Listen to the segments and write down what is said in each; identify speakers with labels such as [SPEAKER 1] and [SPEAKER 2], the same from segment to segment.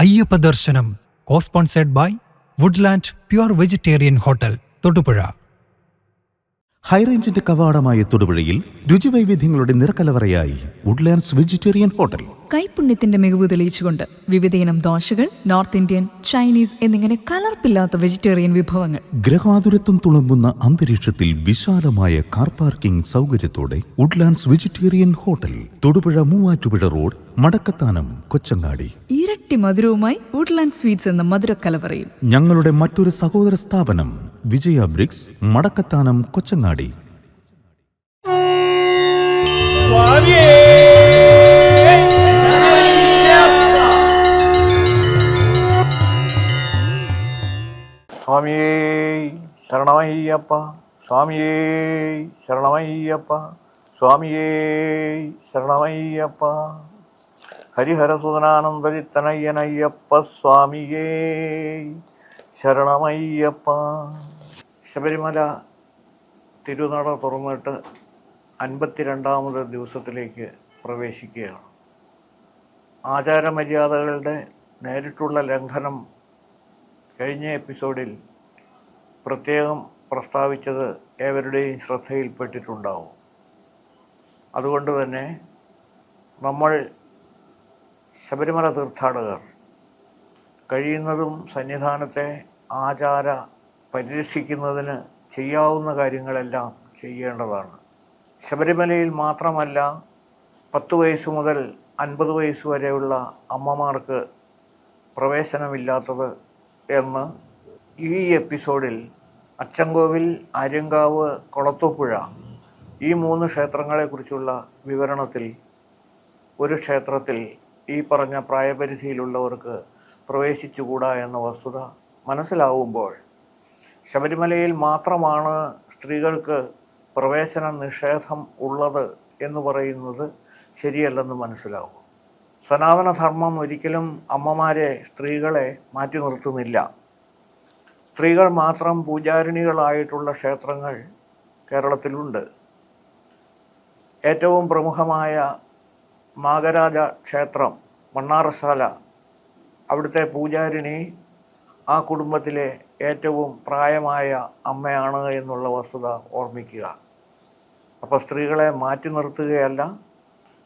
[SPEAKER 1] അയ്യപ്പ ദർശനം co-sponsored by Woodland pure vegetarian hotel Thodupuzha.
[SPEAKER 2] ഹൈറേഞ്ചിന്റെ കവാടമായ തൊടുപുഴയിൽ രുചിവൈവിധ്യങ്ങളുടെ നിറക്കലവറയായി വുഡ്ലാൻഡ്സ് വെജിറ്റേറിയൻ ഹോട്ടൽ.
[SPEAKER 3] കൈപുണ്യത്തിന്റെ മികവ് തെളിയിച്ചുകൊണ്ട് വിവിധയിനം ദോശകൾ, നോർത്ത് ഇന്ത്യൻ, ചൈനീസ് എന്നിങ്ങനെ കലർപ്പില്ലാത്ത വെജിറ്റേറിയൻ വിഭവങ്ങൾ.
[SPEAKER 2] ഗ്രഹാതുരത്വം തുളുമ്പുന്ന അന്തരീക്ഷത്തിൽ വിശാലമായ കാർ പാർക്കിംഗ് സൗകര്യത്തോടെ Woodlands vegetarian hotel, Thodupuzha Muvattupuzha road, Madakkathanam, Kochangadi.
[SPEAKER 3] ഇരട്ടി മധുരവുമായി വുഡ്ലാൻഡ് സ്വീറ്റ്സ് എന്ന മധുരക്കലവറയും.
[SPEAKER 2] ഞങ്ങളുടെ മറ്റൊരു സഹോദര സ്ഥാപനം വിജയ ബ്രിക്സ്, മടക്കത്താനം, കൊച്ചങ്ങാടി.
[SPEAKER 4] സ്വാമിയേ ശരണമയ്യപ്പ, സ്വാമിയേ ശരണമയ്യപ്പ, സ്വാമിയേ ശരണമയ്യപ്പ. ഹരിഹരസുതനാനന്ദചിത്തനയ്യനയ്യപ്പ, സ്വാമിയേ ശരണമയ്യപ്പ. ശബരിമല തിരുനട തുറന്നിട്ട് 52ാമത് ദിവസത്തിലേക്ക് പ്രവേശിക്കുകയാണ്. ആചാരമര്യാദകളുടെ നേരിട്ടുള്ള ലംഘനം കഴിഞ്ഞ എപ്പിസോഡിൽ പ്രത്യേകം പ്രസ്താവിച്ചത് ഏവരുടെയും ശ്രദ്ധയിൽപ്പെട്ടിട്ടുണ്ടാവും. അതുകൊണ്ട് തന്നെ നമ്മൾ ശബരിമല തീർത്ഥാടകർ കഴിയുന്നതും സന്നിധാനത്തെ ആചാര പരിരക്ഷിക്കുന്നതിന് ചെയ്യാവുന്ന കാര്യങ്ങളെല്ലാം ചെയ്യേണ്ടതാണ്. ശബരിമലയിൽ മാത്രമല്ല, 10 വയസ്സ് മുതൽ 50 വയസ്സ് വരെയുള്ള അമ്മമാർക്ക് പ്രവേശനമില്ലാത്തത് എന്ന് ഈ എപ്പിസോഡിൽ അച്ചൻകോവിൽ, ആര്യങ്കാവ്, കൊളത്തൂപ്പുഴ ഈ 3 ക്ഷേത്രങ്ങളെക്കുറിച്ചുള്ള വിവരണത്തിൽ ഒരു ക്ഷേത്രത്തിൽ ഈ പറഞ്ഞ പ്രായപരിധിയിലുള്ളവർക്ക് പ്രവേശിച്ചുകൂടാ എന്ന വസ്തുത മനസ്സിലാവുമ്പോൾ ശബരിമലയിൽ മാത്രമാണ് സ്ത്രീകൾക്ക് പ്രവേശന നിഷേധം ഉള്ളത് എന്ന് പറയുന്നത് ശരിയല്ലെന്ന് മനസ്സിലാവും. സനാതനധർമ്മം ഒരിക്കലും അമ്മമാരെ, സ്ത്രീകളെ മാറ്റി നിർത്തുന്നില്ല. സ്ത്രീകൾ മാത്രം പൂജാരിണികളായിട്ടുള്ള ക്ഷേത്രങ്ങൾ കേരളത്തിലുണ്ട്. ഏറ്റവും പ്രമുഖമായ നാഗരാജ ക്ഷേത്രം മണ്ണാറശാല, അവിടുത്തെ പൂജാരിണി ആ കുടുംബത്തിലെ ഏറ്റവും പ്രായമായ അമ്മയാണ് എന്നുള്ള വസ്തുത ഓർമ്മിക്കുക. അപ്പോൾ സ്ത്രീകളെ മാറ്റി നിർത്തുകയല്ല,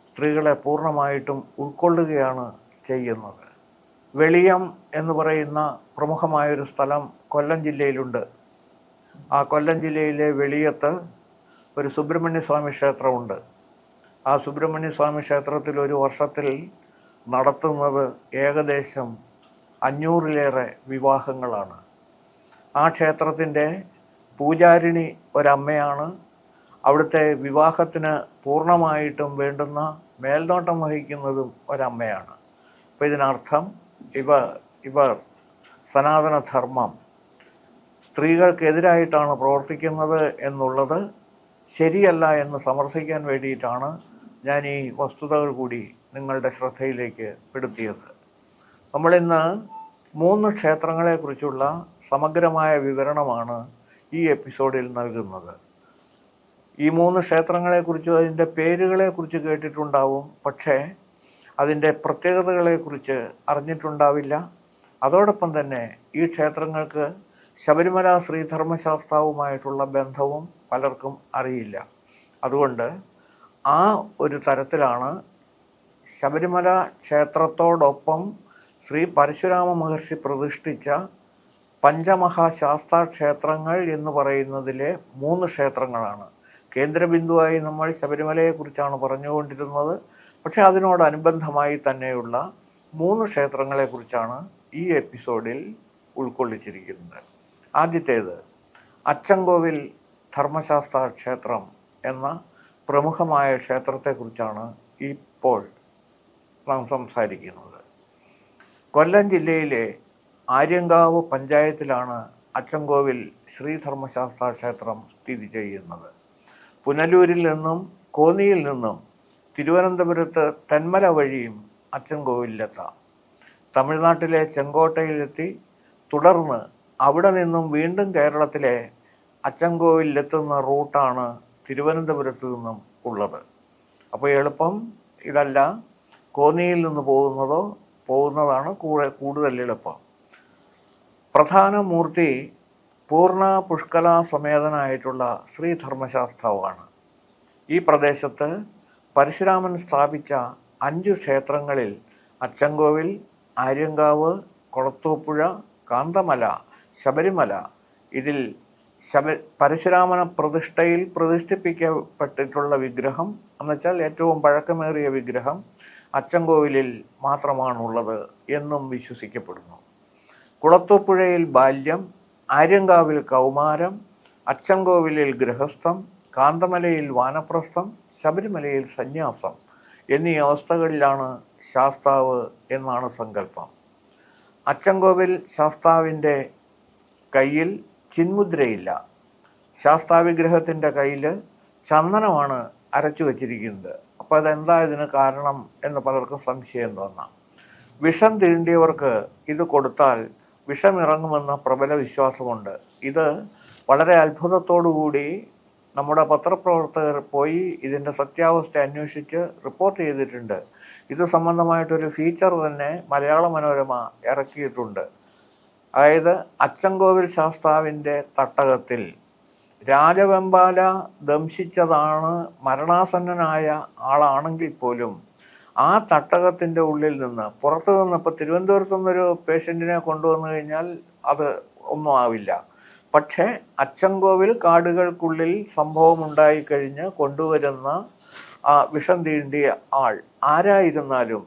[SPEAKER 4] സ്ത്രീകളെ പൂർണ്ണമായിട്ടും ഉൾക്കൊള്ളുകയാണ് ചെയ്യുന്നത്. വെളിയം എന്ന് പറയുന്ന പ്രമുഖമായൊരു സ്ഥലം കൊല്ലം ജില്ലയിലുണ്ട്. ആ കൊല്ലം ജില്ലയിലെ വെളിയത്ത് ഒരു സുബ്രഹ്മണ്യസ്വാമി ക്ഷേത്രമുണ്ട്. ആ സുബ്രഹ്മണ്യസ്വാമി ക്ഷേത്രത്തിൽ ഒരു വർഷത്തിൽ നടത്തുന്നത് ഏകദേശം 500-ലേറെ വിവാഹങ്ങളാണ്. ആ ക്ഷേത്രത്തിൻ്റെ പൂജാരിണി ഒരമ്മയാണ്. അവിടുത്തെ വിവാഹത്തിന് പൂർണ്ണമായിട്ടും വേണ്ടുന്ന മേൽനോട്ടം വഹിക്കുന്നതും ഒരമ്മയാണ്. അപ്പോൾ ഇതിനർത്ഥം ഇവർ സനാതനധർമ്മം സ്ത്രീകൾക്കെതിരായിട്ടാണ് പ്രവർത്തിക്കുന്നത് എന്നുള്ളത് ശരിയല്ല എന്ന് സമർത്ഥിക്കാൻ വേണ്ടിയിട്ടാണ് ഞാൻ ഈ വസ്തുതകൾ കൂടി നിങ്ങളുടെ ശ്രദ്ധയിലേക്ക് പെടുത്തിയത്. നമ്മളിന്ന് 3 ക്ഷേത്രങ്ങളെക്കുറിച്ചുള്ള സമഗ്രമായ വിവരണമാണ് ഈ എപ്പിസോഡിൽ നൽകുന്നത്. ഈ 3 ക്ഷേത്രങ്ങളെക്കുറിച്ച്, അതിൻ്റെ പേരുകളെക്കുറിച്ച് കേട്ടിട്ടുണ്ടാവും, പക്ഷേ അതിൻ്റെ പ്രത്യേകതകളെക്കുറിച്ച് അറിഞ്ഞിട്ടുണ്ടാവില്ല. അതോടൊപ്പം തന്നെ ഈ ക്ഷേത്രങ്ങൾക്ക് ശബരിമല ശ്രീധർമ്മശാസ്താവുമായിട്ടുള്ള ബന്ധവും പലർക്കും അറിയില്ല. അതുകൊണ്ട് ആ ഒരു തരത്തിലാണ് ശബരിമല ക്ഷേത്രത്തോടൊപ്പം ശ്രീ പരശുരാമ മഹർഷി പ്രതിഷ്ഠിച്ച പഞ്ചമഹാശാസ്താ ക്ഷേത്രങ്ങൾ എന്ന് പറയുന്നതിലെ 3 ക്ഷേത്രങ്ങളാണ്. കേന്ദ്രബിന്ദുവായി നമ്മൾ ശബരിമലയെക്കുറിച്ചാണ് പറഞ്ഞുകൊണ്ടിരുന്നത്. പക്ഷെ അതിനോടനുബന്ധമായി തന്നെയുള്ള 3 ക്ഷേത്രങ്ങളെക്കുറിച്ചാണ് ഈ എപ്പിസോഡിൽ ഉൾക്കൊള്ളിച്ചിരിക്കുന്നത്. ആദ്യത്തേത് അച്ചൻകോവിൽ ധർമ്മശാസ്താ ക്ഷേത്രം എന്ന പ്രമുഖമായ ക്ഷേത്രത്തെക്കുറിച്ചാണ് ഇപ്പോൾ നാം സംസാരിക്കുന്നത്. കൊല്ലം ജില്ലയിലെ ആര്യങ്കാവ് പഞ്ചായത്തിലാണ് അച്ചൻകോവിൽ ശ്രീധർമ്മശാസ്താ ക്ഷേത്രം സ്ഥിതി ചെയ്യുന്നത്. പുനലൂരിൽ നിന്നും കോന്നിയിൽ നിന്നും തിരുവനന്തപുരത്ത് തെന്മല വഴിയും അച്ചൻകോവിലെത്താം. തമിഴ്നാട്ടിലെ ചെങ്കോട്ടയിലെത്തി തുടർന്ന് അവിടെ നിന്നും വീണ്ടും കേരളത്തിലെ അച്ചൻകോവിലെത്തുന്ന റൂട്ടാണ് തിരുവനന്തപുരത്ത് നിന്നും ഉള്ളത്. അപ്പോൾ എളുപ്പം ഇതല്ല, കോന്നിയിൽ നിന്ന് പോകുന്നതോ പോകുന്നതാണ് കൂടുതൽ എളുപ്പം. പ്രധാന മൂർത്തി പൂർണ്ണ പുഷ്കല സമേതനായിട്ടുള്ള ശ്രീധർമ്മശാസ്താവാണ്. ഈ പ്രദേശത്ത് പരശുരാമൻ സ്ഥാപിച്ച 5 ക്ഷേത്രങ്ങളിൽ അച്ചൻകോവിൽ, ആര്യങ്കാവ്, കൊളത്തൂപ്പുഴ, കാന്തമല, ശബരിമല, ഇതിൽ പരശുരാമന പ്രതിഷ്ഠിപ്പിക്കപ്പെട്ടിട്ടുള്ള വിഗ്രഹം എന്നുവെച്ചാൽ ഏറ്റവും പഴക്കമേറിയ വിഗ്രഹം അച്ചൻകോവിലിൽ മാത്രമാണുള്ളത് എന്നും വിശ്വസിക്കപ്പെടുന്നു. കുളത്തൂപ്പുഴയിൽ ബാല്യം, ആര്യങ്കാവിൽ കൗമാരം, അച്ചൻകോവിലിൽ ഗൃഹസ്ഥം, കാന്തമലയിൽ വാനപ്രസ്ഥം, ശബരിമലയിൽ സന്യാസം എന്നീ അവസ്ഥകളിലാണ് ശാസ്താവ് എന്നാണ് സങ്കല്പം. അച്ചൻകോവിൽ ശാസ്താവിൻ്റെ കയ്യിൽ ചിന്മുദ്രയില്ല. ശാസ്താവിഗ്രഹത്തിൻ്റെ കയ്യിൽ ചന്ദനമാണ് അരച്ചു വച്ചിരിക്കുന്നത്. അപ്പോൾ അതെന്താ ഇതിന് കാരണം എന്ന് പലർക്കും സംശയം തോന്നാം. വിഷം തീണ്ടിയവർക്ക് ഇത് കൊടുത്താൽ വിഷമിറങ്ങുമെന്ന പ്രബല വിശ്വാസമുണ്ട്. ഇത് വളരെ അത്ഭുതത്തോടുകൂടി നമ്മുടെ പത്രപ്രവർത്തകർ പോയി ഇതിൻ്റെ സത്യാവസ്ഥ അന്വേഷിച്ച് റിപ്പോർട്ട് ചെയ്തിട്ടുണ്ട്. ഇത് സംബന്ധമായിട്ടൊരു ഫീച്ചർ തന്നെ മലയാള മനോരമ ഇറക്കിയിട്ടുണ്ട്. അതായത് അച്ചൻകോവിൽ ശാസ്താവിൻ്റെ തട്ടകത്തിൽ രാജവെമ്പാല ദംശിച്ചതാണ് മരണാസന്നനായ ആളാണെങ്കിൽ പോലും ആ തട്ടകത്തിൻ്റെ ഉള്ളിൽ നിന്ന് പുറത്തു നിന്ന്, ഇപ്പോൾ തിരുവനന്തപുരത്തു നിന്നൊരു പേഷ്യൻറ്റിനെ കൊണ്ടുവന്നു കഴിഞ്ഞാൽ അത് ഒന്നും ആവില്ല. പക്ഷേ അച്ചൻകോവിൽ കാടുകൾക്കുള്ളിൽ സംഭവം ഉണ്ടായിക്കഴിഞ്ഞ് കൊണ്ടുവരുന്ന ആ വിഷം തീണ്ടിയ ആൾ ആരായിരുന്നാലും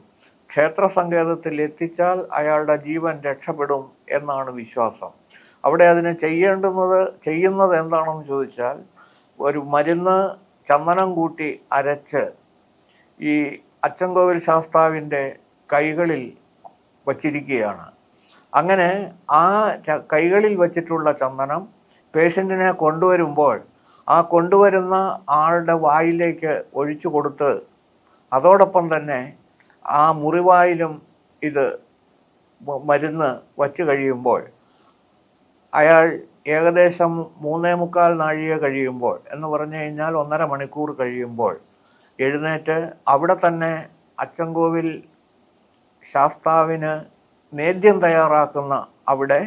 [SPEAKER 4] ക്ഷേത്ര സങ്കേതത്തിൽ എത്തിച്ചാൽ അയാളുടെ ജീവൻ രക്ഷപ്പെടും എന്നാണ് വിശ്വാസം. അവിടെ അതിന് ചെയ്യുന്നത് എന്താണെന്ന് ചോദിച്ചാൽ, ഒരു മരുന്ന് ചന്ദനം കൂട്ടി അരച്ച് ഈ അച്ചൻകോവിൽ ശാസ്താവിൻ്റെ കൈകളിൽ വച്ചിരിക്കുകയാണ്. അങ്ങനെ ആ കൈകളിൽ വച്ചിട്ടുള്ള ചന്ദനം പേഷ്യൻറ്റിനെ കൊണ്ടുവരുമ്പോൾ ആ കൊണ്ടുവരുന്ന ആളുടെ വായിലേക്ക് ഒഴിച്ചു കൊടുത്ത് അതോടൊപ്പം തന്നെ ആ മുറിവായിലും ഇത് മരുന്ന് വച്ച് കഴിയുമ്പോൾ അയാൾ ഏകദേശം 3.25 നാഴിക കഴിയുമ്പോൾ എന്ന് പറഞ്ഞു കഴിഞ്ഞാൽ 1.5 മണിക്കൂർ കഴിയുമ്പോൾ എഴുന്നേറ്റ് അവിടെ തന്നെ അച്ചൻകോവിൽ ശാസ്താവിന് നേദ്യം തയ്യാറാക്കുന്ന അവിടെ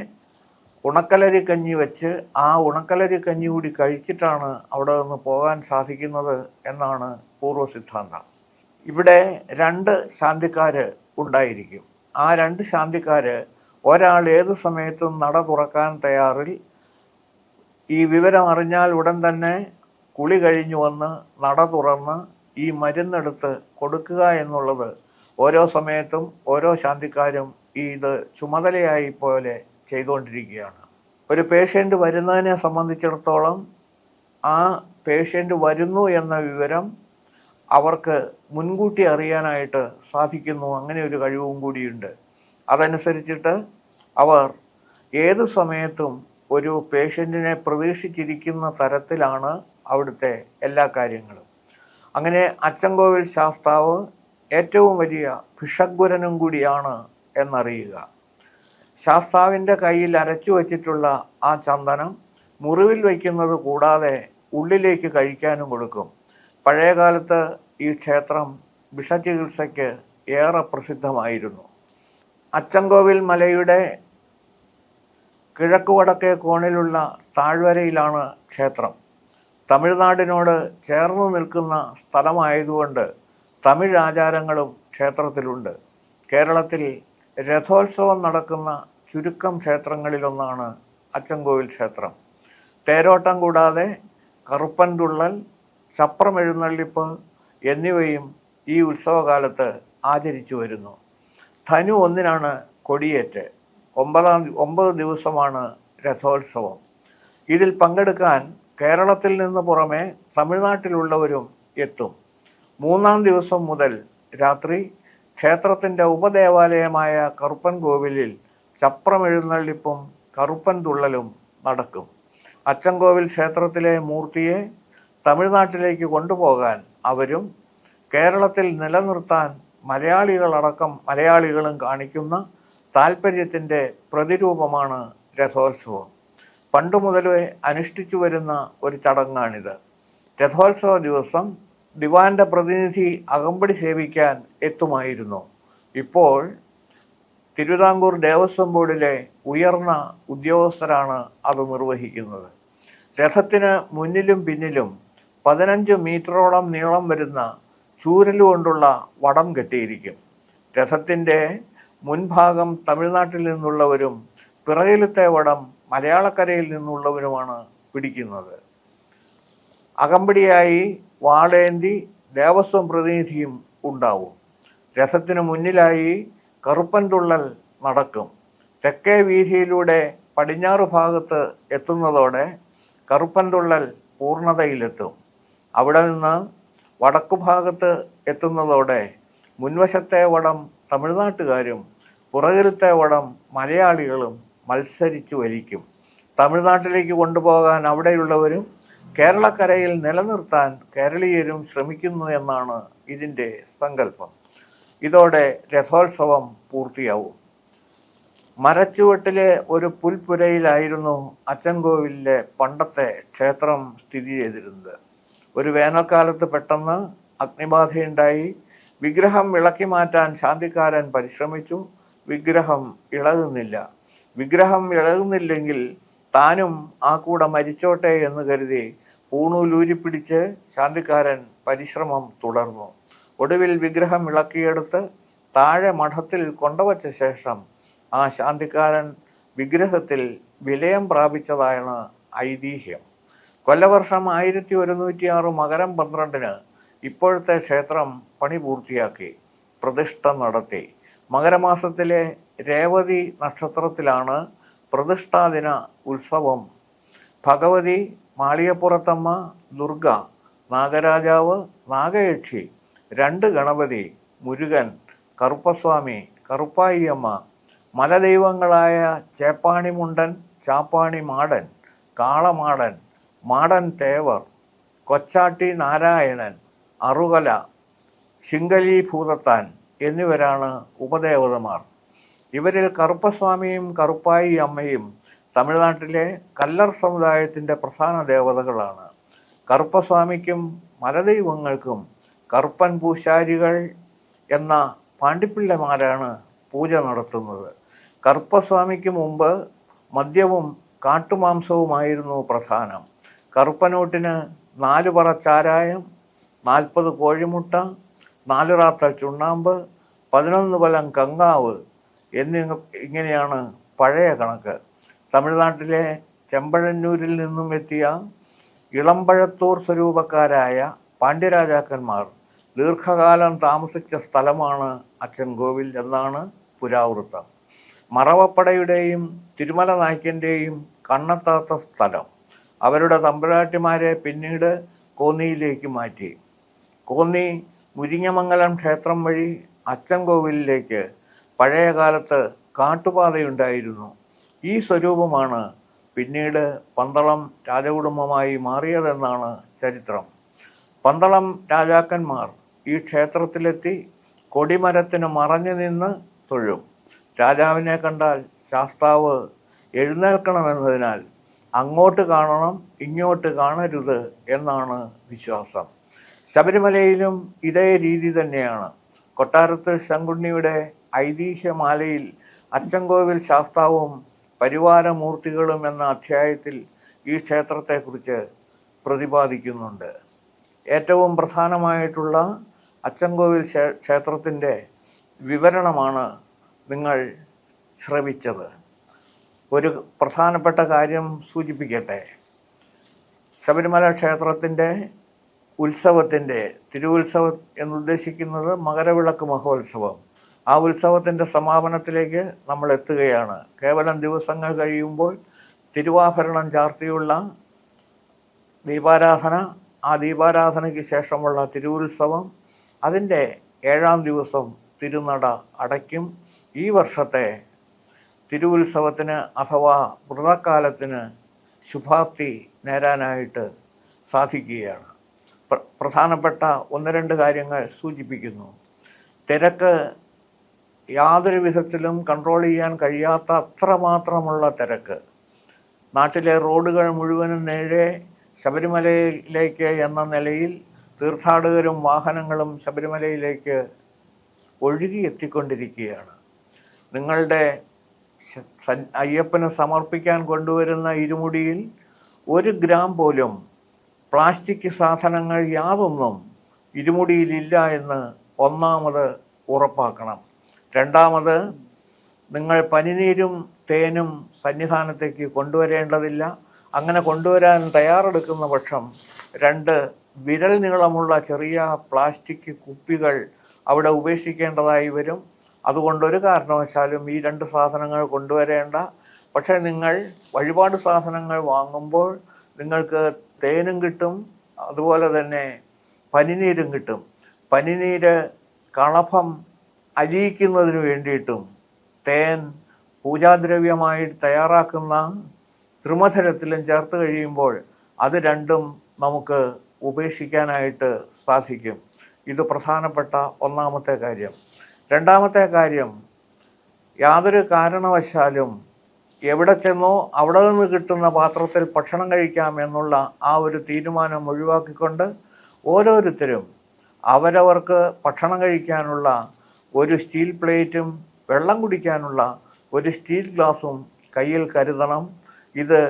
[SPEAKER 4] ഉണക്കലരിക്കഞ്ഞി വെച്ച് ആ ഉണക്കലരിക്കഞ്ഞി കൂടി കഴിച്ചിട്ടാണ് അവിടെ നിന്ന് പോകാൻ സാധിക്കുന്നത് എന്നാണ് പൂർവ്വസിദ്ധാന്തം. ഇവിടെ 2 ശാന്തിക്കാർ ഉണ്ടായിരിക്കും. ആ 2 ശാന്തിക്കാർ ഒരാൾ ഏതു സമയത്തും നട തുറക്കാൻ തയ്യാറിൽ, ഈ വിവരം അറിഞ്ഞാൽ ഉടൻ തന്നെ കുളി കഴിഞ്ഞു വന്ന് നട തുറന്ന് ഈ മരുന്നെടുത്ത് കൊടുക്കുക എന്നുള്ളത് ഓരോ സമയത്തും ഓരോ ശാന്തിക്കാരും ഇത് ചുമതലയായി പോലെ ചെയ്തുകൊണ്ടിരിക്കുകയാണ്. ഒരു പേഷ്യൻ്റ് വരുന്നതിനെ സംബന്ധിച്ചിടത്തോളം ആ പേഷ്യൻ്റ് വരുന്നു എന്ന വിവരം അവർക്ക് മുൻകൂട്ടി അറിയാനായിട്ട് സാധിക്കുന്നു. അങ്ങനെ ഒരു കഴിവും കൂടിയുണ്ട്. അതനുസരിച്ചിട്ട് അവർ ഏതു സമയത്തും ഒരു പേഷ്യൻറ്റിനെ പ്രതീക്ഷിച്ചിരിക്കുന്ന തരത്തിലാണ് അവിടുത്തെ എല്ലാ കാര്യങ്ങളും. അങ്ങനെ അച്ചൻകോവിൽ ശാസ്താവ് ഏറ്റവും വലിയ ഭിഷഗ്വരനും കൂടിയാണ് എന്നറിയുക. ശാസ്താവിൻ്റെ കയ്യിൽ അരച്ചു വച്ചിട്ടുള്ള ആ ചന്ദനം മുറിവിൽ വയ്ക്കുന്നത് കൂടാതെ ഉള്ളിലേക്ക് കഴിക്കാനും കൊടുക്കും. പഴയകാലത്ത് ഈ ക്ഷേത്രം വിഷചികിത്സയ്ക്ക് ഏറെ പ്രസിദ്ധമായിരുന്നു. അച്ചൻകോവിൽ മലയുടെ കിഴക്കുവടക്കേ കോണിലുള്ള താഴ്വരയിലാണ് ക്ഷേത്രം. തമിഴ്നാടിനോട് ചേർന്ന് നിൽക്കുന്ന സ്ഥലമായതുകൊണ്ട് തമിഴ് ആചാരങ്ങളും ക്ഷേത്രത്തിലുണ്ട്. കേരളത്തിൽ രഥോത്സവം നടക്കുന്ന ചുരുക്കം ക്ഷേത്രങ്ങളിലൊന്നാണ് അച്ചൻകോവിൽ ക്ഷേത്രം. തേരോട്ടം കൂടാതെ കറുപ്പൻ തുള്ളൽ, ചപ്രമെഴുന്നള്ളിപ്പ് എന്നിവയും ഈ ഉത്സവകാലത്ത് ആചരിച്ചു വരുന്നു. ധനു 1 കൊടിയേറ്റ്, 9 ദിവസമാണ് രഥോത്സവം. ഇതിൽ പങ്കെടുക്കാൻ കേരളത്തിൽ നിന്ന് പുറമെ തമിഴ്നാട്ടിലുള്ളവരും എത്തും. 3-ാം ദിവസം മുതൽ രാത്രി ക്ഷേത്രത്തിൻ്റെ ഉപദേവാലയമായ കറുപ്പൻ കോവിലിൽ ചപ്രമെഴുന്നള്ളിപ്പും കറുപ്പൻ തുള്ളലും നടക്കും. അച്ചൻകോവിൽ ക്ഷേത്രത്തിലെ മൂർത്തിയെ തമിഴ്നാട്ടിലേക്ക് കൊണ്ടുപോകാൻ അവരും കേരളത്തിൽ നിലനിർത്താൻ മലയാളികളും കാണിക്കുന്ന താല്പര്യത്തിൻ്റെ പ്രതിരൂപമാണ് രഥോത്സവം. പണ്ടു മുതലേ അനുഷ്ഠിച്ചു വരുന്ന ഒരു ചടങ്ങാണിത്. രഥോത്സവ ദിവസം ദിവാന്റെ പ്രതിനിധി അകമ്പടി സേവിക്കാൻ എത്തുമായിരുന്നു. ഇപ്പോൾ തിരുവിതാംകൂർ ദേവസ്വം ബോർഡിലെ ഉയർന്ന ഉദ്യോഗസ്ഥരാണ് അത് നിർവഹിക്കുന്നത്. രഥത്തിന് മുന്നിലും പിന്നിലും 15 മീറ്ററോളം നീളം വരുന്ന ചൂരലുകൊണ്ടുള്ള വടം കെട്ടിയിരിക്കും. രഥത്തിൻ്റെ മുൻഭാഗം തമിഴ്നാട്ടിൽ നിന്നുള്ളവരും പിറകിലത്തെ വടം മലയാളക്കരയിൽ നിന്നുള്ളവരുമാണ് പിടിക്കുന്നത്. അകമ്പടിയായി വാളേന്തി ദേവസ്വം പ്രതിനിധിയും ഉണ്ടാവും. രഥത്തിനു മുന്നിലായി കറുപ്പൻ തുള്ളൽ നടക്കും. തെക്കേ വീതിയിലൂടെ പടിഞ്ഞാറ് ഭാഗത്ത് എത്തുന്നതോടെ കറുപ്പൻ തുള്ളൽ പൂർണ്ണതയിലെത്തും. അവിടെ നിന്ന് വടക്കു ഭാഗത്ത് എത്തുന്നതോടെ മുൻവശത്തെ വടം തമിഴ്നാട്ടുകാരും പുറകിലത്തെ വടം മലയാളികളും മത്സരിച്ചു വലിക്കും. തമിഴ്നാട്ടിലേക്ക് കൊണ്ടുപോകാൻ അവിടെയുള്ളവരും കേരളക്കരയിൽ നിലനിർത്താൻ കേരളീയരും ശ്രമിക്കുന്നു എന്നാണ് ഇതിൻ്റെ സങ്കല്പം. ഇതോടെ രഥോത്സവം പൂർത്തിയാവും. മരച്ചുവട്ടിലെ ഒരു പുൽപ്പുരയിലായിരുന്നു അച്ചൻകോവിലിലെ പണ്ടത്തെ ക്ഷേത്രം സ്ഥിതി ചെയ്തിരുന്നത്. ഒരു വേനൽക്കാലത്ത് പെട്ടെന്ന് അഗ്നിബാധയുണ്ടായി. വിഗ്രഹം ഇളക്കി മാറ്റാൻ ശാന്തിക്കാരൻ പരിശ്രമിച്ചു. വിഗ്രഹം ഇളകുന്നില്ല. വിഗ്രഹം ഇളകുന്നില്ലെങ്കിൽ താനും ആ കൂടെ മരിച്ചോട്ടെ എന്ന് കരുതി പൂണൂലൂരിപ്പിടിച്ച് ശാന്തിക്കാരൻ പരിശ്രമം തുടർന്നു. ഒടുവിൽ വിഗ്രഹം ഇളക്കിയെടുത്ത് താഴെ മഠത്തിൽ കൊണ്ടുവച്ച ശേഷം ആ ശാന്തിക്കാരൻ വിഗ്രഹത്തിൽ വിലയം പ്രാപിച്ചതായാണ് ഐതിഹ്യം. കൊല്ലവർഷം 1106 മകരം 12 ഇപ്പോഴത്തെ ക്ഷേത്രം പണി പൂർത്തിയാക്കി പ്രതിഷ്ഠ നടത്തി. മകരമാസത്തിലെ രേവതി നക്ഷത്രത്തിലാണ് പ്രതിഷ്ഠാദിന ഉത്സവം. ഭഗവതി, മാളികപ്പുറത്തമ്മ, ദുർഗ, നാഗരാജാവ്, നാഗയക്ഷി, 2 ഗണപതി, മുരുകൻ, കറുപ്പസ്വാമി, കറുപ്പായിയമ്മ, മലദൈവങ്ങളായ ചേപ്പാണിമുണ്ടൻ, ചാപ്പാണി മാടൻ, കാളമാടൻ, മാടൻ തേവർ, കൊച്ചാട്ടി നാരായണൻ, അറുകല, ശിങ്കലീഭൂതത്താൻ എന്നിവരാണ് ഉപദേവതമാർ. ഇവരിൽ കറുപ്പസ്വാമിയും കറുപ്പായി അമ്മയും തമിഴ്നാട്ടിലെ കല്ലർ സമുദായത്തിൻ്റെ പ്രധാന ദേവതകളാണ്. കറുപ്പസ്വാമിക്കും മലദൈവങ്ങൾക്കും കറുപ്പൻ പൂശാരികൾ എന്ന പാണ്ടിപ്പിള്ളമാരാണ് പൂജ നടത്തുന്നത്. കറുപ്പസ്വാമിക്ക് മുമ്പ് മദ്യവും കാട്ടുമാംസവുമായിരുന്നു പ്രധാനം. കറുപ്പനോട്ടിന് 4 പറ ചാരായം, 40 കോഴിമുട്ട, 4 റാത്തൽ ചുണ്ണാമ്പ്, 11 പലം കങ്കാവ് ഇങ്ങനെയാണ് പഴയ കണക്ക്. തമിഴ്നാട്ടിലെ ചെമ്പഴന്നൂരിൽ നിന്നും എത്തിയ ഇളമ്പഴത്തൂർ സ്വരൂപക്കാരായ പാണ്ഡ്യരാജാക്കന്മാർ ദീർഘകാലം താമസിച്ച സ്ഥലമാണ് അച്ചൻകോവിൽ എന്നാണ് പുരാവൃത്തം. മറവപ്പടയുടെയും തിരുമല നായ്ക്കൻ്റെയും കണ്ണെത്താത്ത സ്ഥലം. അവരുടെ തമ്പുരാട്ടിമാരെ പിന്നീട് കോന്നിയിലേക്ക് മാറ്റി. കോന്നി മുരിങ്ങമംഗലം ക്ഷേത്രം വഴി അച്ചൻകോവിലിലേക്ക് പഴയ കാലത്ത് കാട്ടുപാതയുണ്ടായിരുന്നു. ഈ സ്വരൂപമാണ് പിന്നീട് പന്തളം രാജകുടുംബമായി മാറിയതെന്നാണ് ചരിത്രം. പന്തളം രാജാക്കന്മാർ ഈ ക്ഷേത്രത്തിലെത്തി കൊടിമരത്തിന് മറഞ്ഞു നിന്ന് തൊഴും. രാജാവിനെ കണ്ടാൽ ശാസ്താവ് എഴുന്നേൽക്കണമെന്നതിനാൽ അങ്ങോട്ട് കാണണം, ഇങ്ങോട്ട് കാണരുത് എന്നാണ് വിശ്വാസം. ശബരിമലയിലും ഇതേ രീതി തന്നെയാണ്. കൊട്ടാരത്തിൽ ശങ്കുണ്ണിയുടെ ഐതിഹ്യമാലയിൽ അച്ചൻകോവിൽ ശാസ്താവും പരിവാരമൂർത്തികളും എന്ന അധ്യായത്തിൽ ഈ ക്ഷേത്രത്തെക്കുറിച്ച് പ്രതിപാദിക്കുന്നുണ്ട്. ഏറ്റവും പ്രധാനമായിട്ടുള്ള അച്ചൻകോവിൽ ക്ഷേത്രത്തിൻ്റെ വിവരണമാണ് നിങ്ങൾ ശ്രവിച്ചത്. ഒരു പ്രധാനപ്പെട്ട കാര്യം സൂചിപ്പിക്കട്ടെ. ശബരിമല ക്ഷേത്രത്തിൻ്റെ ഉത്സവത്തിൻ്റെ തിരുവുത്സവം എന്നുദ്ദേശിക്കുന്നത് മകരവിളക്ക് മഹോത്സവം. ആ ഉത്സവത്തിൻ്റെ സമാപനത്തിലേക്ക് നമ്മൾ എത്തുകയാണ്. കേവലം ദിവസങ്ങൾ കഴിയുമ്പോൾ തിരുവാഭരണം ചാർത്തിയുള്ള ദീപാരാധന, ആ ദീപാരാധനയ്ക്ക് ശേഷമുള്ള തിരുവുത്സവം, അതിൻ്റെ 7-ാം ദിവസം തിരുനട അടയ്ക്കും. ഈ വർഷത്തെ തിരുവുത്സവത്തിന് അഥവാ വ്രതക്കാലത്തിന് ശുഭാപ്തി നേരാനായിട്ട് സാധിക്കുകയാണ്. പ്രധാനപ്പെട്ട 1-2 കാര്യങ്ങൾ സൂചിപ്പിക്കുന്നു. തിരക്ക് യാതൊരു വിധത്തിലും കൺട്രോൾ ചെയ്യാൻ കഴിയാത്ത അത്രമാത്രമുള്ള തിരക്ക്. നാട്ടിലെ റോഡുകൾ മുഴുവനും നേരെ ശബരിമലയിലേക്ക് എന്ന നിലയിൽ തീർത്ഥാടകരും വാഹനങ്ങളും ശബരിമലയിലേക്ക് ഒഴുകിയെത്തിക്കൊണ്ടിരിക്കുകയാണ്. നിങ്ങളുടെ അയ്യപ്പന് സമർപ്പിക്കാൻ കൊണ്ടുവരുന്ന ഇരുമുടിയിൽ 1 ഗ്രാം പോലും പ്ലാസ്റ്റിക് സാധനങ്ങൾ യാതൊന്നും ഇരുമുടിയിലില്ല എന്ന് ഒന്നാമത് ഉറപ്പാക്കണം. രണ്ടാമത്, നിങ്ങൾ പനിനീരും തേനും സന്നിധാനത്തേക്ക് കൊണ്ടുവരേണ്ടതില്ല. അങ്ങനെ കൊണ്ടുവരാൻ തയ്യാറെടുക്കുന്ന പക്ഷം 2 വിരൽ നീളമുള്ള ചെറിയ പ്ലാസ്റ്റിക് കുപ്പികൾ അവിടെ ഉപേക്ഷിക്കേണ്ടതായി വരും. അതുകൊണ്ടൊരു കാരണവശാലും ഈ 2 സാധനങ്ങൾ കൊണ്ടുവരേണ്ട. പക്ഷേ നിങ്ങൾ വഴിപാട് സാധനങ്ങൾ വാങ്ങുമ്പോൾ നിങ്ങൾക്ക് തേനും കിട്ടും, അതുപോലെ തന്നെ പനിനീരും കിട്ടും. പനിനീര് കളഭം അലിയിക്കുന്നതിന് വേണ്ടിയിട്ടും തേൻ പൂജാദ്രവ്യമായി തയ്യാറാക്കുന്ന ത്രിമധുരത്തിലും ചേർത്ത് കഴിയുമ്പോൾ അത് രണ്ടും നമുക്ക് ഉപേക്ഷിക്കാനായിട്ട് സാധിക്കും. ഇത് പ്രധാനപ്പെട്ട ഒന്നാമത്തെ കാര്യം. രണ്ടാമത്തെ കാര്യം, യാതൊരു കാരണവശാലും എവിടെ ചെന്നോ അവിടെ നിന്ന് കിട്ടുന്ന പാത്രത്തിൽ ഭക്ഷണം കഴിക്കാം എന്നുള്ള ആ ഒരു തീരുമാനം ഒഴിവാക്കിക്കൊണ്ട് ഓരോരുത്തരും അവരവർക്ക് ഭക്ഷണം കഴിക്കാനുള്ള ഒരു സ്റ്റീൽ പ്ലേറ്റും വെള്ളം കുടിക്കാനുള്ള ഒരു സ്റ്റീൽ ഗ്ലാസും കയ്യിൽ കരുതണം. ഇത്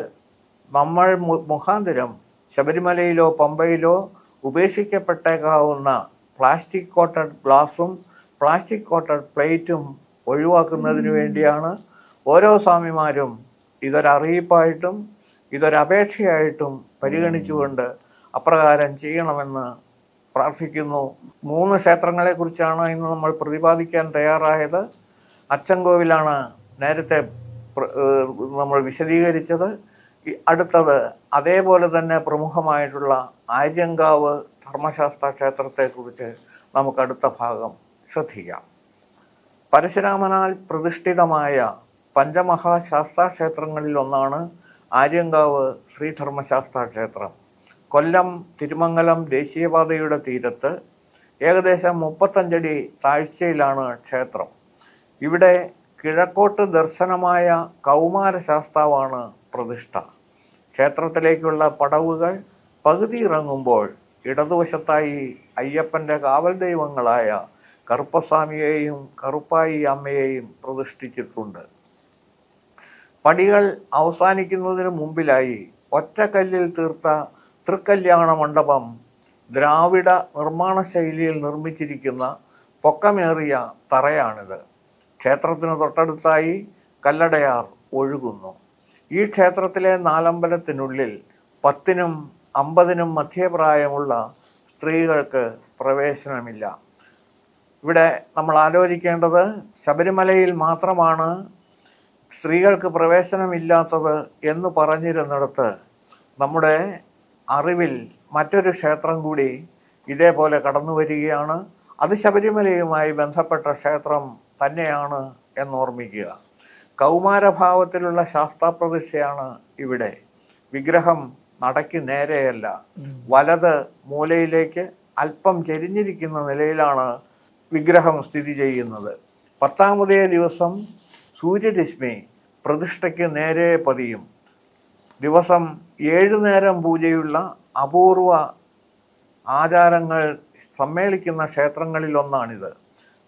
[SPEAKER 4] നമ്മൾ മുഖാന്തരം ശബരിമലയിലോ പമ്പയിലോ ഉപേക്ഷിക്കപ്പെട്ടേക്കാവുന്ന പ്ലാസ്റ്റിക് കോട്ടഡ് ഗ്ലാസും പ്ലാസ്റ്റിക് കോട്ടഡ് പ്ലേറ്റും ഒഴിവാക്കുന്നതിന് വേണ്ടിയാണ് ഓരോ സ്വാമിമാരും ഇതൊരറിയിപ്പായിട്ടും ഇതൊരപേക്ഷയായിട്ടും പരിഗണിച്ചുകൊണ്ട് അപ്രകാരം ചെയ്യണമെന്ന് പ്രാർത്ഥിക്കുന്നു. 3 ക്ഷേത്രങ്ങളെക്കുറിച്ചാണ് ഇന്ന് നമ്മൾ പ്രതിപാദിക്കാൻ തയ്യാറായത്. അച്ചൻകോവിലാണ് നേരത്തെ നമ്മൾ വിശദീകരിച്ചത്. അടുത്തത് അതേപോലെ തന്നെ പ്രമുഖമായിട്ടുള്ള ആര്യങ്കാവ് ധർമ്മശാസ്ത്ര ക്ഷേത്രത്തെക്കുറിച്ച് നമുക്ക് അടുത്ത ഭാഗം ശ്രദ്ധിക്കാം. പരശുരാമനാൽ പ്രതിഷ്ഠിതമായ പഞ്ചമഹാശാസ്താ ക്ഷേത്രങ്ങളിൽ ഒന്നാണ് ആര്യങ്കാവ് ശ്രീധർമ്മശാസ്ത്ര ക്ഷേത്രം. കൊല്ലം തിരുമംഗലം ദേശീയപാതയുടെ തീരത്ത് ഏകദേശം 35 അടി താഴ്ചയിലാണ് ക്ഷേത്രം. ഇവിടെ കിഴക്കോട്ട് ദർശനമായ കൗമാരശാസ്താവാണ് പ്രതിഷ്ഠ. ക്ഷേത്രത്തിലേക്കുള്ള പടവുകൾ പകുതി ഇറങ്ങുമ്പോൾ ഇടതുവശത്തായി അയ്യപ്പൻ്റെ കാവൽ ദൈവങ്ങളായ കറുപ്പസ്വാമിയെയും കറുപ്പായി അമ്മയെയും പ്രതിഷ്ഠിച്ചിട്ടുണ്ട്. പടികൾ അവസാനിക്കുന്നതിന് മുമ്പിലായി ഒറ്റക്കല്ലിൽ തീർത്ത തൃക്കല്യാണ മണ്ഡപം ദ്രാവിഡ നിർമ്മാണ ശൈലിയിൽ നിർമ്മിച്ചിരിക്കുന്ന പൊക്കമേറിയ തറയാണിത്. ക്ഷേത്രത്തിന് തൊട്ടടുത്തായി കല്ലടയാർ ഒഴുകുന്നു. ഈ ക്ഷേത്രത്തിലെ നാലമ്പലത്തിനുള്ളിൽ 10നും 50നും മധ്യപ്രായമുള്ള സ്ത്രീകൾക്ക് പ്രവേശനമില്ല. ഇവിടെ നമ്മൾ ആലോചിക്കേണ്ടത്, ശബരിമലയിൽ മാത്രമാണ് സ്ത്രീകൾക്ക് പ്രവേശനമില്ലാത്തത് എന്ന് പറഞ്ഞിരുന്നിടത്ത് നമ്മുടെ അറിവിൽ മറ്റൊരു ക്ഷേത്രം കൂടി ഇതേപോലെ കടന്നു വരികയാണ്. അത് ശബരിമലയുമായി ബന്ധപ്പെട്ട ക്ഷേത്രം തന്നെയാണ് എന്നോർമ്മിക്കുക. കൗമാരഭാവത്തിലുള്ള ശാസ്താപ്രതിഷ്ഠയാണ് ഇവിടെ. വിഗ്രഹം നടയ്ക്ക് നേരെയല്ല, വലത് മൂലയിലേക്ക് അല്പം ചെരിഞ്ഞിരിക്കുന്ന നിലയിലാണ് വിഗ്രഹം സ്ഥിതി ചെയ്യുന്നത്. 10ാമതേ ദിവസം സൂര്യരശ്മി പ്രതിഷ്ഠയ്ക്ക് നേരെ പതിയും. ദിവസം 7 നേരം പൂജയുള്ള അപൂർവ ആചാരങ്ങൾ സമ്മേളിക്കുന്ന ക്ഷേത്രങ്ങളിലൊന്നാണിത്.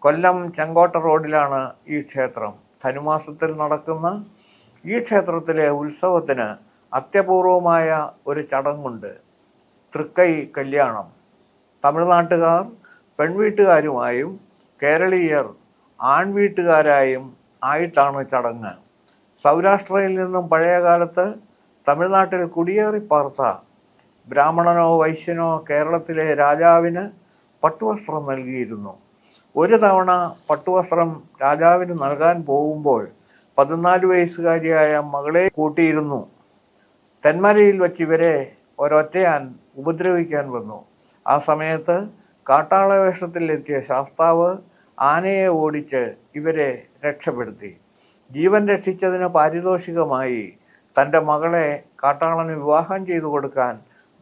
[SPEAKER 4] കൊല്ലം ചെങ്കോട്ട റോഡിലാണ് ഈ ക്ഷേത്രം. ധനുമാസത്തിൽ നടക്കുന്ന ഈ ക്ഷേത്രത്തിലെ ഉത്സവത്തിന് അത്യപൂർവമായ ഒരു ചടങ്ങുണ്ട്, തൃക്കൈ കല്യാണം. തമിഴ്നാട്ടുകാർ പെൺവീട്ടുകാരുമായും കേരളീയർ ആൺവീട്ടുകാരായും ആയിട്ടാണ് ചടങ്ങ്. സൗരാഷ്ട്രയിൽ നിന്നും പഴയകാലത്ത് തമിഴ്നാട്ടിൽ കുടിയേറി പാർത്ത ബ്രാഹ്മണനോ വൈശ്യനോ കേരളത്തിലെ രാജാവിന് പട്ടുവസ്ത്രം നൽകിയിരുന്നു. ഒരു തവണ പട്ടുവസ്ത്രം രാജാവിന് നൽകാൻ പോകുമ്പോൾ 14 വയസ്സുകാരിയായ മകളെ കൂട്ടിയിരുന്നു. തെന്മലയിൽ വച്ച് ഇവരെ ഒരൊറ്റയാൻ ഉപദ്രവിക്കാൻ വന്നു. ആ സമയത്ത് കാട്ടാളവേഷത്തിലെത്തിയ ശാസ്താവ് ആനയെ ഓടിച്ച് ഇവരെ രക്ഷപ്പെടുത്തി. ജീവൻ രക്ഷിച്ചതിന് പാരിതോഷികമായി തൻ്റെ മകളെ കാട്ടാളന് വിവാഹം ചെയ്തു കൊടുക്കാൻ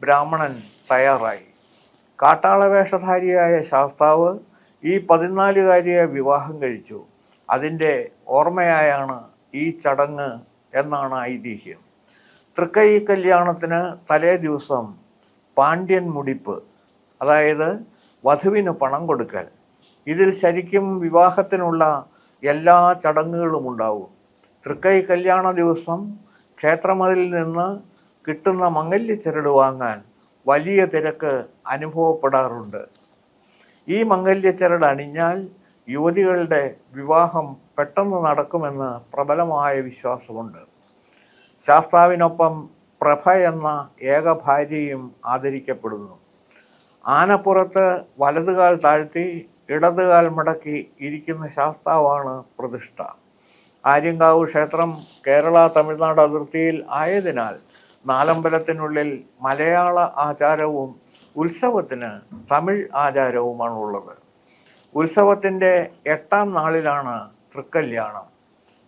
[SPEAKER 4] ബ്രാഹ്മണൻ തയ്യാറായി. കാട്ടാളവേഷധാരിയായ ശാസ്താവ് ഈ 14കാരിയെ വിവാഹം കഴിച്ചു. അതിൻ്റെ ഓർമ്മയായാണ് ഈ ചടങ്ങ് എന്നാണ് ഐതിഹ്യം. തൃക്കൈ കല്യാണത്തിന് തലേ ദിവസം പാണ്ഡ്യൻ മുടിപ്പ്, അതായത് വധുവിന് പണം കൊടുക്കൽ. ഇതിൽ ശരിക്കും വിവാഹത്തിനുള്ള എല്ലാ ചടങ്ങുകളും ഉണ്ടാവും. തൃക്കൈ കല്യാണ ദിവസം ക്ഷേത്രമതിലിൽ നിന്ന് കിട്ടുന്ന മംഗല്യച്ചരട് വാങ്ങാൻ വലിയ തിരക്ക് അനുഭവപ്പെടാറുണ്ട്. ഈ മംഗല്യച്ചരട് അണിഞ്ഞാൽ യുവതികളുടെ വിവാഹം പെട്ടെന്ന് നടക്കുമെന്ന് പ്രബലമായ വിശ്വാസമുണ്ട്. ശാസ്താവിനൊപ്പം പ്രഭ എന്ന ഏക ഭാര്യയും ആദരിക്കപ്പെടുന്നു. ആനപ്പുറത്ത് വലതുകാൽ താഴ്ത്തി ഇടതുകാൽ മടക്കി ഇരിക്കുന്ന ശാസ്താവാണ് പ്രതിഷ്ഠ. ആര്യങ്കാവ് ക്ഷേത്രം കേരള തമിഴ്നാട് അതിർത്തിയിൽ ആയതിനാൽ നാലമ്പലത്തിനുള്ളിൽ മലയാള ആചാരവും ഉത്സവത്തിന് തമിഴ് ആചാരവുമാണുള്ളത്. ഉത്സവത്തിൻ്റെ 8ാം നാളിലാണ് തൃക്കല്യാണം.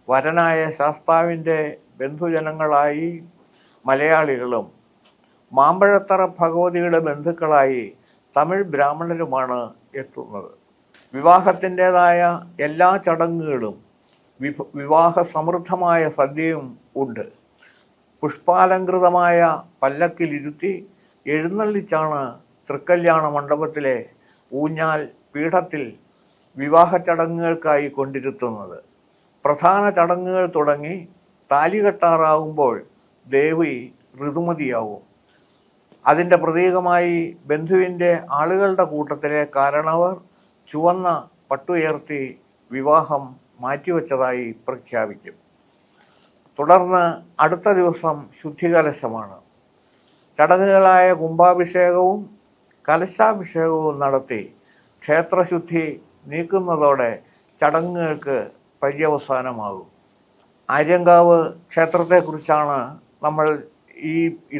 [SPEAKER 4] വരനായ ശാസ്താവിൻ്റെ ബന്ധുജനങ്ങളായി മലയാളികളും മാമ്പഴത്തറ ഭഗവതിയുടെ ബന്ധുക്കളായി തമിഴ് ബ്രാഹ്മണരുമാണ് എത്തുന്നത്. വിവാഹത്തിൻ്റെതായ എല്ലാ ചടങ്ങുകളും വിവാഹ സമൃദ്ധമായ സദ്യയും ഉണ്ട്. പുഷ്പാലങ്കൃതമായ പല്ലക്കിലിരുത്തി എഴുന്നള്ളിച്ചാണ് തൃക്കല്യാണ മണ്ഡപത്തിലെ ഊഞ്ഞാൽ പീഠത്തിൽ വിവാഹ ചടങ്ങുകൾക്കായി കൊണ്ടിരുത്തുന്നത്. പ്രധാന ചടങ്ങുകൾ തുടങ്ങി താലികെട്ടാറാകുമ്പോൾ ദേവി ഋതുമതിയാവും. അതിൻ്റെ പ്രതീകമായി ബന്ധുവിൻ്റെ ആളുകളുടെ കൂട്ടത്തിലെ കാരണവർ ചുവന്ന പട്ടുയർത്തി വിവാഹം മാറ്റിവെച്ചതായി പ്രഖ്യാപിക്കും. തുടർന്ന് അടുത്ത ദിവസം ശുദ്ധികലശമാണ്. ചടങ്ങുകളായ കുംഭാഭിഷേകവും കലശാഭിഷേകവും നടത്തി ക്ഷേത്രശുദ്ധി നീക്കുന്നതോടെ ചടങ്ങുകൾക്ക് പര്യവസാനമാകും. ആര്യങ്കാവ് ക്ഷേത്രത്തെക്കുറിച്ചാണ് നമ്മൾ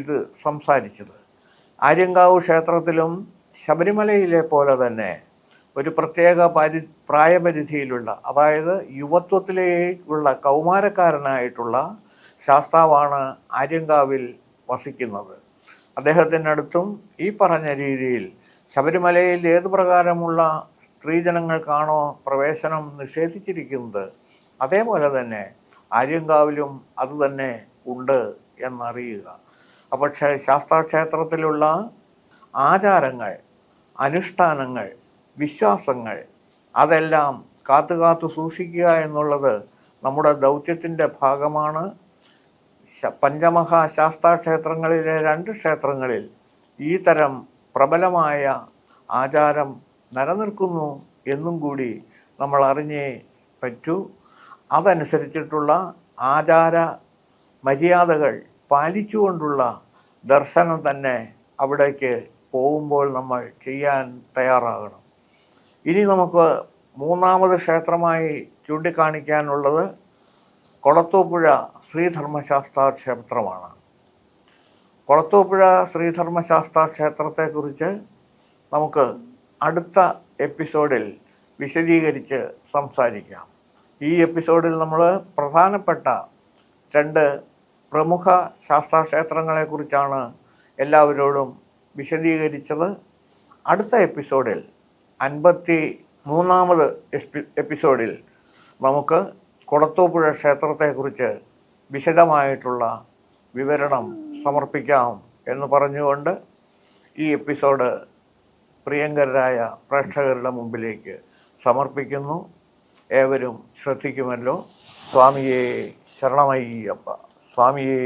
[SPEAKER 4] ഇത് സംസാരിച്ചത്. ആര്യങ്കാവ് ക്ഷേത്രത്തിലും ശബരിമലയിലെ പോലെ തന്നെ ഒരു പ്രത്യേക പ്രായപരിധിയിലുള്ള, അതായത് യുവത്വത്തിലേക്കുള്ള കൗമാരക്കാരനായിട്ടുള്ള ശാസ്താവാണ് ആര്യങ്കാവിൽ വസിക്കുന്നത്. അദ്ദേഹത്തിനടുത്തും ഈ പറഞ്ഞ രീതിയിൽ ശബരിമലയിൽ ഏതു പ്രകാരമുള്ള സ്ത്രീജനങ്ങൾക്കാണോ പ്രവേശനം നിഷേധിച്ചിരിക്കുന്നത്, അതേപോലെ തന്നെ ആര്യങ്കാവിലും അതുതന്നെ ഉണ്ട് എന്നറിയുക. അപ്പോൾ ശാസ്താക്ഷേത്രത്തിലുള്ള ആചാരങ്ങൾ, അനുഷ്ഠാനങ്ങൾ, വിശ്വാസങ്ങൾ അതെല്ലാം കാത്തു സൂക്ഷിക്കുക എന്നുള്ളത് നമ്മുടെ ദൗത്യത്തിൻ്റെ ഭാഗമാണ്. പഞ്ചമഹാശാസ്താക്ഷേത്രങ്ങളിലെ 2 ക്ഷേത്രങ്ങളിൽ ഈ തരം പ്രബലമായ ആചാരം നിലനിൽക്കുന്നു എന്നും കൂടി നമ്മൾ അറിഞ്ഞേ പറ്റൂ. അതനുസരിച്ചിട്ടുള്ള ആചാര മര്യാദകൾ പാലിച്ചുകൊണ്ടുള്ള ദർശനം തന്നെ അവിടേക്ക് പോകുമ്പോൾ നമ്മൾ ചെയ്യാൻ തയ്യാറാകണം. ഇനി നമുക്ക് 3ാമത് ക്ഷേത്രമായി ചൂണ്ടിക്കാണിക്കാനുള്ളത് കൊളത്തൂപ്പുഴ ശ്രീധർമ്മശാസ്താ ക്ഷേത്രമാണ്. കൊളത്തൂപ്പുഴ ശ്രീധർമ്മശാസ്താ ക്ഷേത്രത്തെക്കുറിച്ച് നമുക്ക് അടുത്ത എപ്പിസോഡിൽ വിശദീകരിച്ച് സംസാരിക്കാം. ഈ എപ്പിസോഡിൽ നമ്മൾ പ്രധാനപ്പെട്ട 2 പ്രമുഖ ശാസ്താക്ഷേത്രങ്ങളെക്കുറിച്ചാണ് എല്ലാവരോടും വിശദീകരിച്ചത്. അടുത്ത എപ്പിസോഡിൽ 53ാമത് എപ്പിസോഡിൽ നമുക്ക് കൊളത്തൂപ്പുഴ ക്ഷേത്രത്തെക്കുറിച്ച് വിശദമായിട്ടുള്ള വിവരണം സമർപ്പിക്കാം എന്ന് പറഞ്ഞുകൊണ്ട് ഈ എപ്പിസോഡ് പ്രിയങ്കരായ പ്രേക്ഷകരുടെ മുമ്പിലേക്ക് സമർപ്പിക്കുന്നു. ഏവരും ശ്രദ്ധിക്കുമല്ലോ. സ്വാമിയേ ശരണമയ്യപ്പ, സ്വാമിയേ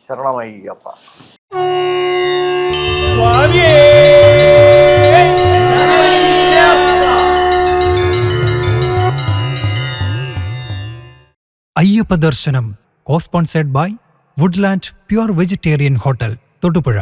[SPEAKER 4] ശരണമയ്യപ്പ.
[SPEAKER 1] അയ്യപ്പ ദർശനം co-sponsored by Woodland pure vegetarian hotel Thodupuzha.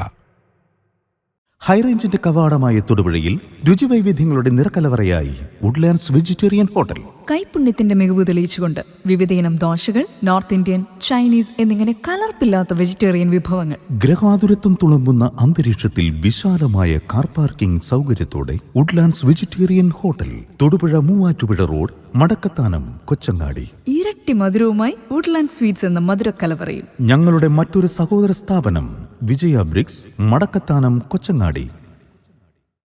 [SPEAKER 2] ഹൈറേഞ്ചിന്റെ കവാടമായ തൊടുപുഴയിൽ രുചിവൈവിധ്യങ്ങളുടെ നിറക്കലവറയായി വുഡ്ലാൻഡ്സ് വെജിറ്റേറിയൻ ഹോട്ടൽ.
[SPEAKER 3] കൈപുണ്യത്തിന്റെ മികവ് തെളിയിച്ചുകൊണ്ട് വിവിധയിനം ദോശകൾ, നോർത്ത് ഇന്ത്യൻ, ചൈനീസ് എന്നിങ്ങനെ കലർപ്പില്ലാത്ത വെജിറ്റേറിയൻ വിഭവങ്ങൾ.
[SPEAKER 2] ഗ്രഹാതുരത്വം തുളുമ്പുന്ന അന്തരീക്ഷത്തിൽ വിശാലമായ കാർ പാർക്കിംഗ് സൗകര്യത്തോടെ Woodlands vegetarian hotel, Thodupuzha Muvattupuzha road, Madakkathanam, Kochangadi.
[SPEAKER 3] ഇരട്ടി മധുരവുമായി വുഡ്ലാൻഡ് സ്വീറ്റ്സ് എന്ന മധുരക്കലവറയും.
[SPEAKER 2] ഞങ്ങളുടെ മറ്റൊരു സഹോദര സ്ഥാപനം വിജയ ബ്രിക്സ്, മടക്കത്താനം, കൊച്ചങ്ങാടി.